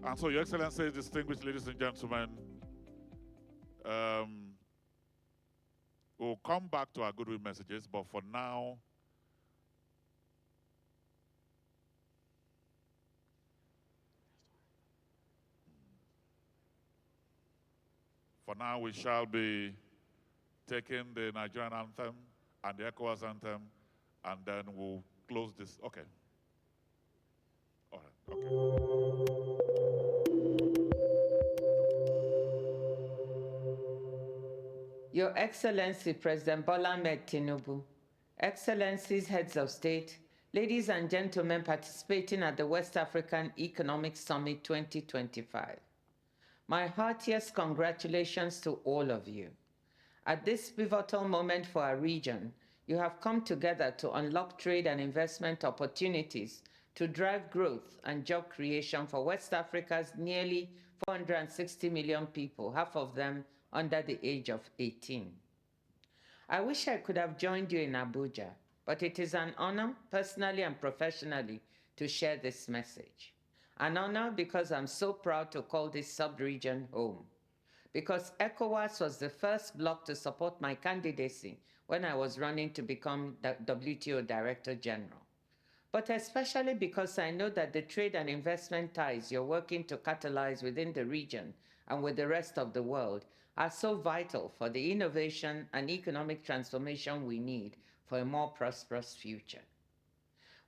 And so, Your Excellency, distinguished ladies and gentlemen, we'll come back to our goodwill messages, but for now, we shall be taking the Nigerian anthem and the ECOWAS anthem, and then we'll close this. Okay. All right. Okay. Your Excellency President Bola Ahmed Tinubu, Excellencies, Heads of State, ladies and gentlemen participating at the West African Economic Summit 2025. My heartiest congratulations to all of you. At this pivotal moment for our region, you have come together to unlock trade and investment opportunities to drive growth and job creation for West Africa's nearly 460 million people, half of them under the age of 18. I wish I could have joined you in Abuja, but it is an honor, personally and professionally, to share this message. An honor because I'm so proud to call this sub-region home. Because ECOWAS was the first bloc to support my candidacy when I was running to become the WTO Director-General. But especially because I know that the trade and investment ties you're working to catalyze within the region and with the rest of the world are so vital for the innovation and economic transformation we need for a more prosperous future.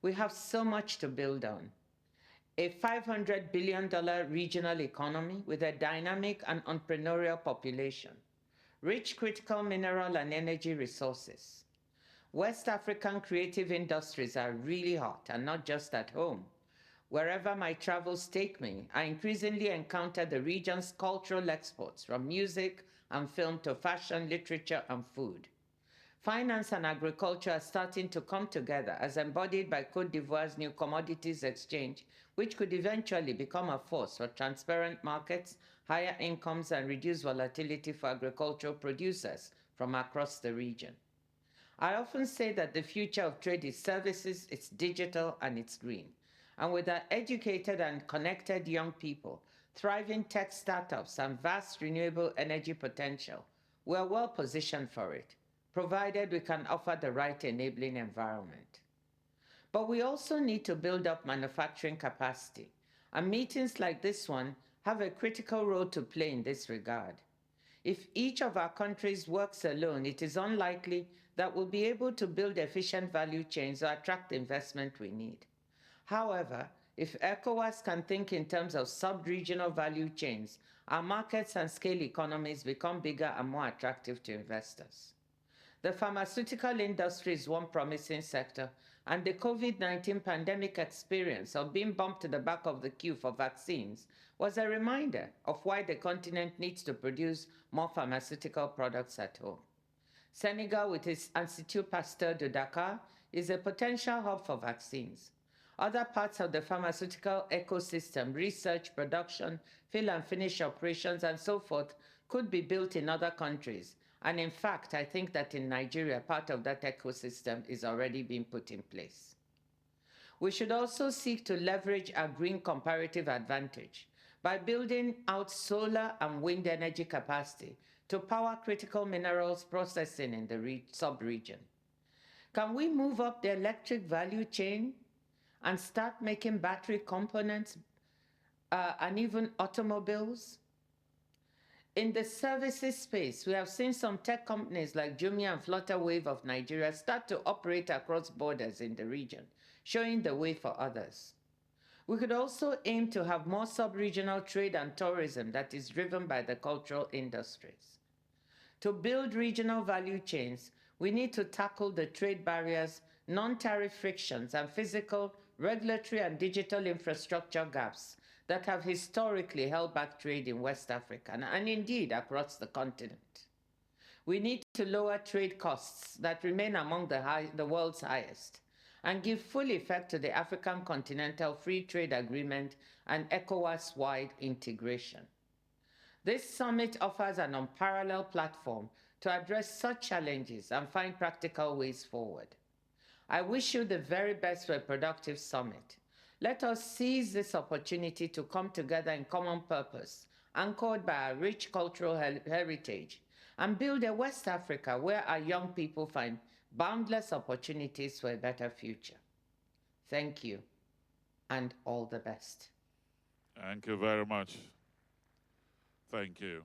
We have so much to build on. A $500 billion regional economy with a dynamic and entrepreneurial population, rich critical mineral and energy resources. West African creative industries are really hot, and not just at home. Wherever my travels take me, I increasingly encounter the region's cultural exports, from music and film to fashion, literature, and food. Finance and agriculture are starting to come together as embodied by Côte d'Ivoire's new commodities exchange, which could eventually become a force for transparent markets, higher incomes, and reduced volatility for agricultural producers from across the region. I often say that the future of trade is services, it's digital, and it's green. And with our educated and connected young people, thriving tech startups, and vast renewable energy potential, we are well positioned for it, provided we can offer the right enabling environment. But we also need to build up manufacturing capacity, and meetings like this one have a critical role to play in this regard. If each of our countries works alone, it is unlikely that we'll be able to build efficient value chains or attract the investment we need. However, if ECOWAS can think in terms of sub-regional value chains, our markets and scale economies become bigger and more attractive to investors. The pharmaceutical industry is one promising sector, and the COVID-19 pandemic experience of being bumped to the back of the queue for vaccines was a reminder of why the continent needs to produce more pharmaceutical products at home. Senegal, with its Institut Pasteur de Dakar, is a potential hub for vaccines. Other parts of the pharmaceutical ecosystem, research, production, fill and finish operations, and so forth, could be built in other countries. And in fact, I think that in Nigeria, part of that ecosystem is already being put in place. We should also seek to leverage our green comparative advantage by building out solar and wind energy capacity to power critical minerals processing in the sub-region. Can we move up the electric value chain and start making battery components and even automobiles? In the services space, we have seen some tech companies like Jumia and Flutterwave of Nigeria start to operate across borders in the region, showing the way for others. We could also aim to have more sub-regional trade and tourism that is driven by the cultural industries. To build regional value chains, we need to tackle the trade barriers, non-tariff frictions, and physical, regulatory, and digital infrastructure gaps that have historically held back trade in West Africa and indeed across the continent. We need to lower trade costs that remain among the world's highest and give full effect to the African Continental Free Trade Agreement and ECOWAS-wide integration. This summit offers an unparalleled platform to address such challenges and find practical ways forward. I wish you the very best for a productive summit. Let us seize this opportunity to come together in common purpose, anchored by our rich cultural heritage, and build a West Africa where our young people find boundless opportunities for a better future. Thank you, and all the best. Thank you very much. Thank you.